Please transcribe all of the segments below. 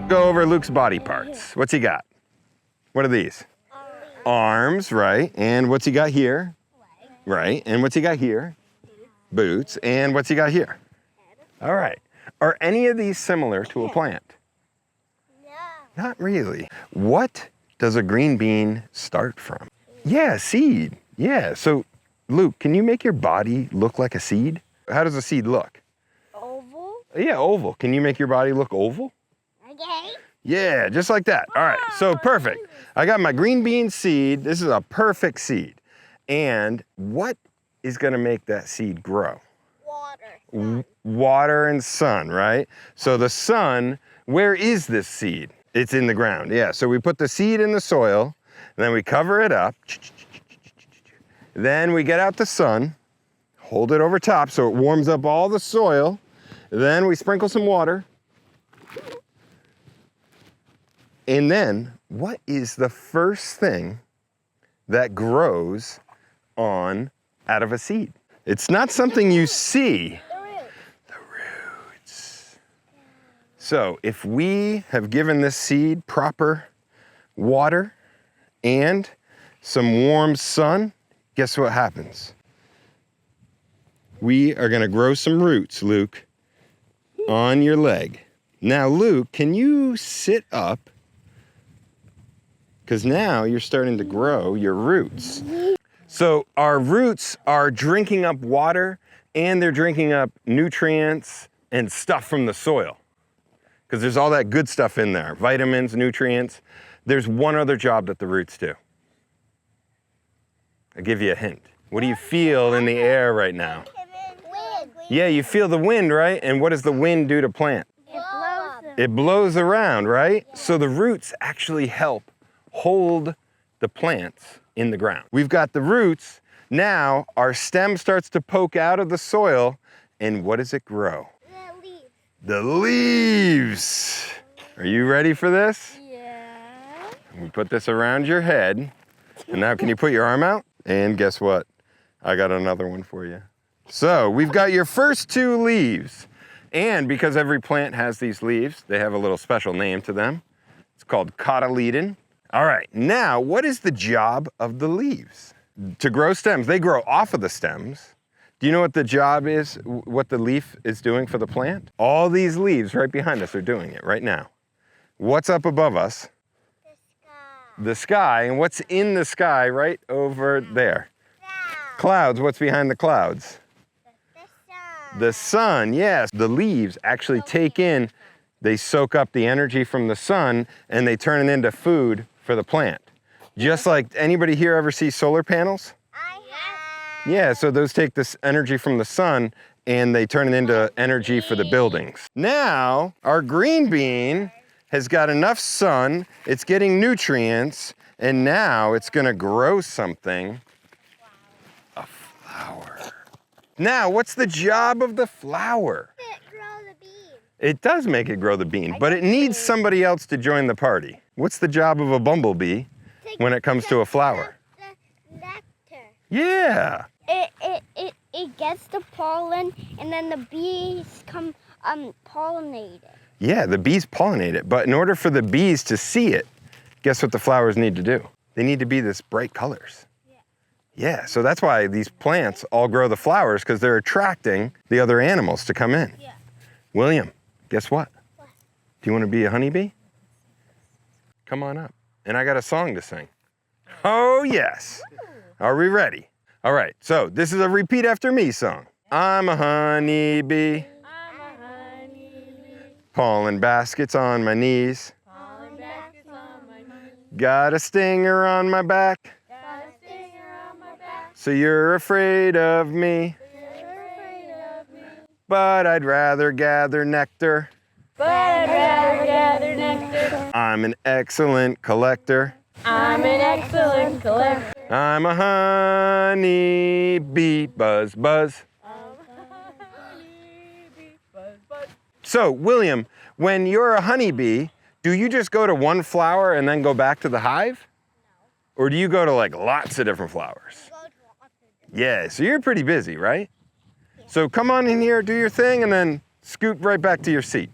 go over Luke's body parts. What's he got? What are these? Arms, right. And what's he got here? Right. And what's he got here? Boots. And what's he got here? All right. Are any of these similar to a plant? No. Not really. What does a green bean start from? Yeah, seed. Yeah. So, Luke, can you make your body look like a seed? How does a seed look? Oval? Yeah, oval. Can you make your body look oval? Okay. Yeah, just like that. All right, so perfect. I got my green bean seed. This is a perfect seed. And what is gonna make that seed grow? Water. Water and sun, right? So the sun, where is this seed? It's in the ground, yeah. So we put the seed in the soil, and then we cover it up. Then we get out the sun, hold it over top so it warms up all the soil. Then we sprinkle some water. And then, what is the first thing that grows out of a seed? It's not something you see. The roots. So, if we have given this seed proper water and some warm sun, guess what happens? We are gonna grow some roots, Luke, on your leg. Now, Luke, can you sit up? Because now you're starting to grow your roots. So our roots are drinking up water and they're drinking up nutrients and stuff from the soil. Because there's all that good stuff in there, vitamins, nutrients. There's one other job that the roots do. I'll give you a hint. What do you feel in the air right now? Wind. Yeah, you feel the wind, right? And what does the wind do to plant? It blows around, right? So the roots actually help hold the plants in the ground. We've got the roots. Now our stem starts to poke out of the soil, and what does it grow? The leaves. The leaves. Are you ready for this? Yeah. We put this around your head. And now can you put your arm out? And guess what? I got another one for you. So we've got your first two leaves. And because every plant has these leaves, they have a little special name to them. It's called cotyledon. All right, now what is the job of the leaves? To grow stems. They grow off of the stems. Do you know what the job is, what the leaf is doing for the plant? All these leaves right behind us are doing it right now. What's up above us? The sky. The sky. And what's in the sky right over there? Clouds. What's behind the clouds? The sun. The sun, yes. The leaves actually take in, they soak up the energy from the sun and they turn it into food for the plant. Just like, anybody here ever see solar panels? I have. Yeah, so those take this energy from the sun and they turn it into energy for the buildings. Now, our green bean has got enough sun, it's getting nutrients, and now it's gonna grow something. A flower. Now, what's the job of the flower? It grow the bean. It does make it grow the bean, but it needs somebody else to join the party. What's the job of a bumblebee when it comes to a flower? The nectar. Yeah. It gets the pollen, and then the bees come pollinate it. Yeah, the bees pollinate it, but in order for the bees to see it, guess what the flowers need to do? They need to be this bright colors. Yeah, so that's why these plants all grow the flowers, because they're attracting the other animals to come in. Yeah. William, guess what? What? Do you want to be a honeybee? Come on up. And I got a song to sing. Oh, yes. Are we ready? All right, so this is a repeat after me song. I'm a honeybee. I'm a honeybee. Pollen baskets on my knees. Pollen baskets on my knees. Got a stinger on my back. Got a stinger on my back. So you're afraid of me. You're afraid of me. But I'd rather gather nectar. But I'd rather gather nectar. I'm an excellent collector. I'm an excellent collector. I'm a honeybee. Buzz, buzz. So, William, when you're a honeybee, do you just go to one flower and then go back to the hive? No. Or do you go to like lots of different flowers? Yeah, so you're pretty busy, right? Yeah. So come on in here, do your thing, and then scoot right back to your seat.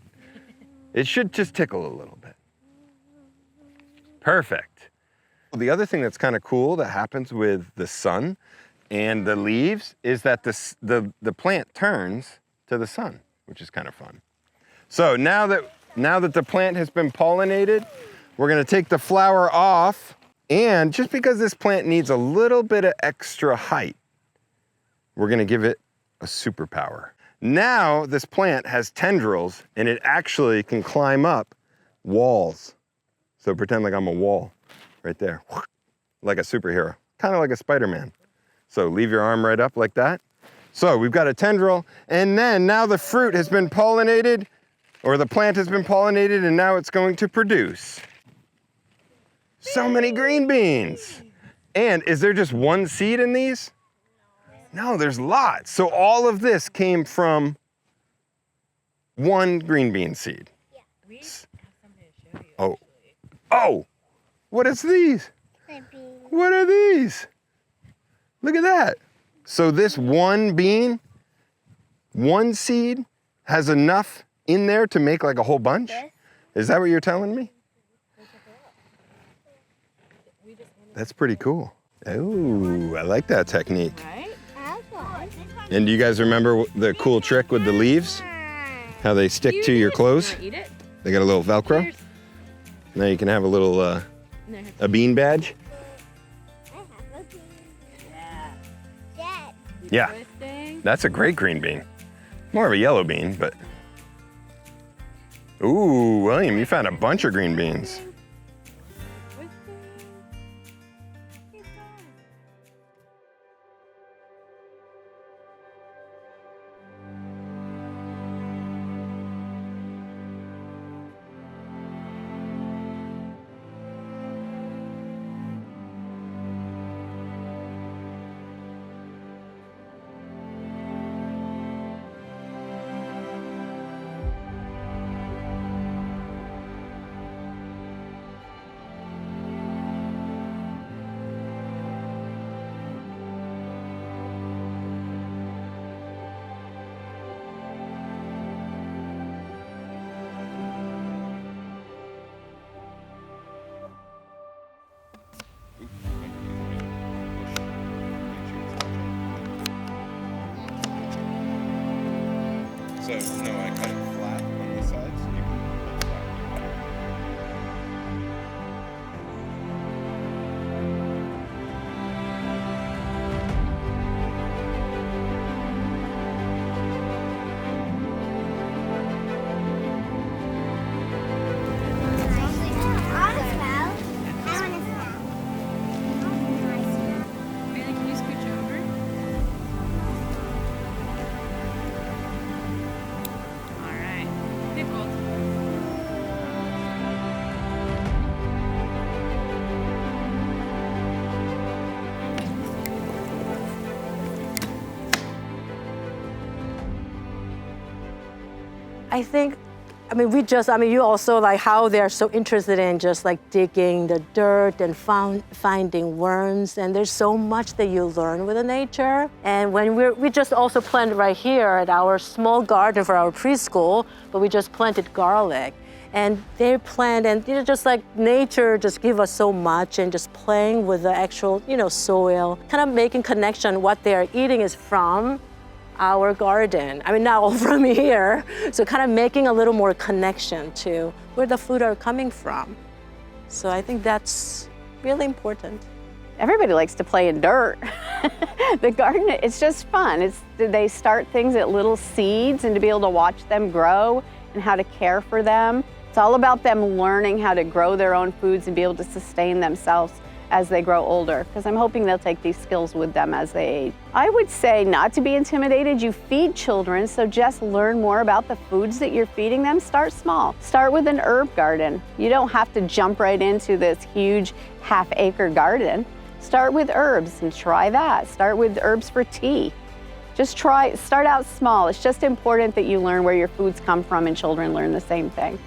It should just tickle a little bit. Perfect. The other thing that's kind of cool that happens with the sun and the leaves is that the plant turns to the sun, which is kind of fun. So now that the plant has been pollinated, we're gonna take the flower off, and just because this plant needs a little bit of extra height, we're gonna give it a superpower. Now this plant has tendrils and it actually can climb up walls. So pretend like I'm a wall right there, like a superhero, kind of like a Spider-Man. So leave your arm right up like that. So we've got a tendril, and then now the fruit has been pollinated, or the plant has been pollinated, and now it's going to produce so many green beans. And is there just one seed in these? No, there's lots. So all of this came from one green bean seed. We have something to show you. Oh, oh, what is these? What are these? Look at that. So this one bean, one seed, has enough in there to make like a whole bunch? Is that what you're telling me? That's pretty cool. Oh, I like that technique. Right? And do you guys remember the cool trick with the leaves? How they stick to your clothes? Eat it? They got a little Velcro. Cheers. Now you can have a little, a bean badge. Yeah. Yeah, Twisting. that's a great green bean. More of a yellow bean, but. Ooh, William, you found a bunch of green beans. Twisting. Keep going. So, no, I cut it flat on the side so you can put it Bailey, can you scooch over? All right. Pickled. I think, you also like how they're so interested in just like digging the dirt and finding worms. And there's so much that you learn with the nature. And when we just also planted right here at our small garden for our preschool, but we just planted garlic. And they plant, and just like nature just give us so much, and just playing with the actual, soil, kind of making connection what they are eating is from our garden. Not all from here. So kind of making a little more connection to where the food are coming from. So I think that's really important. Everybody likes to play in dirt. The garden, it's just fun. They start things at little seeds, and to be able to watch them grow and how to care for them. It's all about them learning how to grow their own foods and be able to sustain themselves as they grow older, because I'm hoping they'll take these skills with them as they age. I would say not to be intimidated. You feed children, so just learn more about the foods that you're feeding them. Start small. Start with an herb garden. You don't have to jump right into this huge half-acre garden. Start with herbs and try that. Start with herbs for tea. Start out small. It's just important that you learn where your foods come from, and children learn the same thing.